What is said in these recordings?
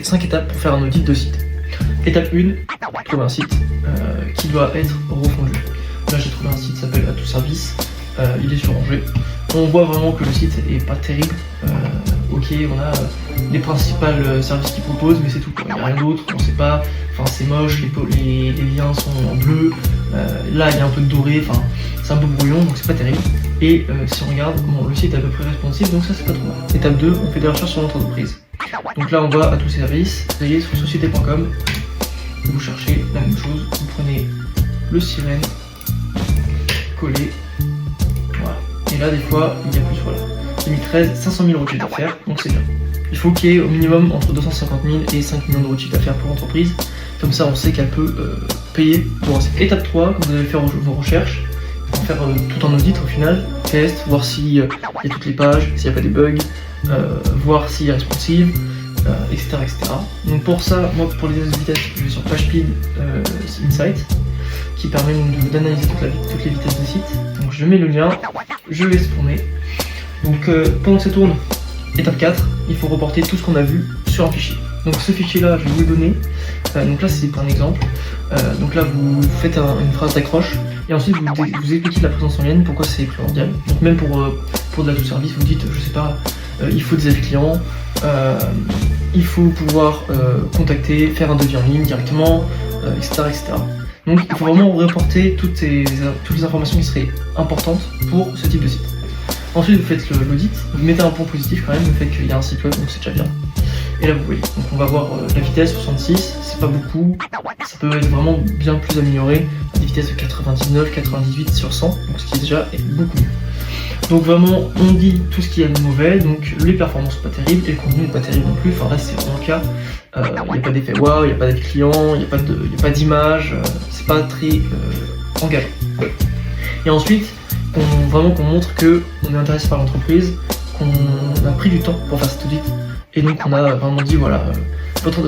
5 étapes pour faire un audit de site. Étape 1, trouver un site qui doit être refondu. Là j'ai trouvé un site qui s'appelle Atout Service, il est sur Angers. On voit vraiment que le site est pas terrible. Ok, on a les principaux services qu'ils proposent, mais c'est tout. Il n'y a rien d'autre, on sait pas, enfin c'est moche, les liens sont en bleu, là il y a un peu de doré, enfin c'est un peu brouillon, donc c'est pas terrible. Et si on regarde, bon, le site est à peu près responsive, donc ça c'est pas trop mal. Étape 2, on fait des recherches sur notre entreprise. Donc là on va à Atout Service, vous allez sur société.com, vous cherchez la même chose, vous prenez le sirène, collé, voilà. Et là des fois il y a plus, voilà. 2013, 500 000 € de chiffre d'affaires, donc c'est bien. Il faut qu'il y ait au minimum entre 250 000 et 5 millions d'euros de chiffre d'affaires pour l'entreprise. Comme ça on sait qu'elle peut payer pour un site. Étape 3, quand vous allez faire vos recherches, vous faire tout un audit au final, test, voir s'il y a toutes les pages, s'il n'y a pas des bugs, voir s'il est responsive, etc., etc. Donc pour ça, moi pour les tests de vitesse, je vais sur PageSpeed Insight, qui permet d'analyser toutes les vitesses des sites. Donc je mets le lien, je vais tourner. Donc pendant que ça tourne, étape 4, il faut reporter tout ce qu'on a vu sur un fichier. Donc ce fichier là, je vais vous le donner. Donc là c'est un exemple. Donc là vous faites une phrase d'accroche et ensuite vous expliquez la présence en ligne, pourquoi c'est primordial. Donc même pour de l'Atout Service, vous dites, je sais pas, il faut des avis clients, il faut pouvoir contacter, faire un devis en ligne directement, etc., etc. Donc il faut vraiment reporter toutes les informations qui seraient importantes pour ce type de site. Ensuite vous faites l'audit, vous mettez un point positif quand même, le fait qu'il y a un site web, donc c'est déjà bien. Et là vous voyez, donc on va voir la vitesse 66, c'est pas beaucoup, ça peut être vraiment bien plus amélioré, des vitesses de 99, 98 sur 100, donc ce qui est déjà beaucoup mieux. Donc vraiment on dit tout ce qui est de mauvais, donc les performances sont pas terribles et le contenu n'est pas terrible non plus, enfin là c'est vraiment le cas, il n'y a pas d'effet wow, il n'y a pas d'être client, il n'y a pas d'image, c'est pas très engageant. Et ensuite, qu'on montre qu'on est intéressé par l'entreprise, qu'on a pris du temps pour faire cet audit, et donc on a vraiment dit voilà, votre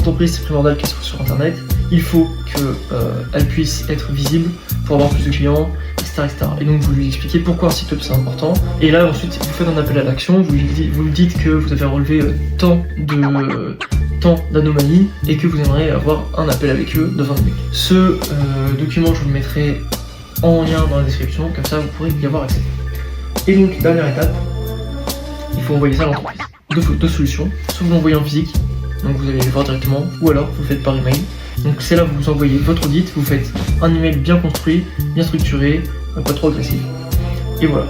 entreprise c'est primordial qu'elle soit sur internet, il faut qu'elle puisse être visible pour avoir plus de clients, etc., etc. Et donc vous lui expliquez pourquoi un site web c'est important, et là ensuite vous faites un appel à l'action, vous lui dites que vous avez relevé tant d'anomalies et que vous aimeriez avoir un appel avec eux de 20 minutes. Ce document je vous le mettrai en lien dans la description, comme ça vous pourrez y avoir accès. Et donc dernière étape, il faut envoyer ça à l'entreprise. Deux solutions, soit vous l'envoyez en physique, donc vous allez le voir directement, ou alors vous le faites par email. Donc c'est là où vous envoyez votre audit, vous faites un email bien construit, bien structuré, pas trop agressif, et voilà.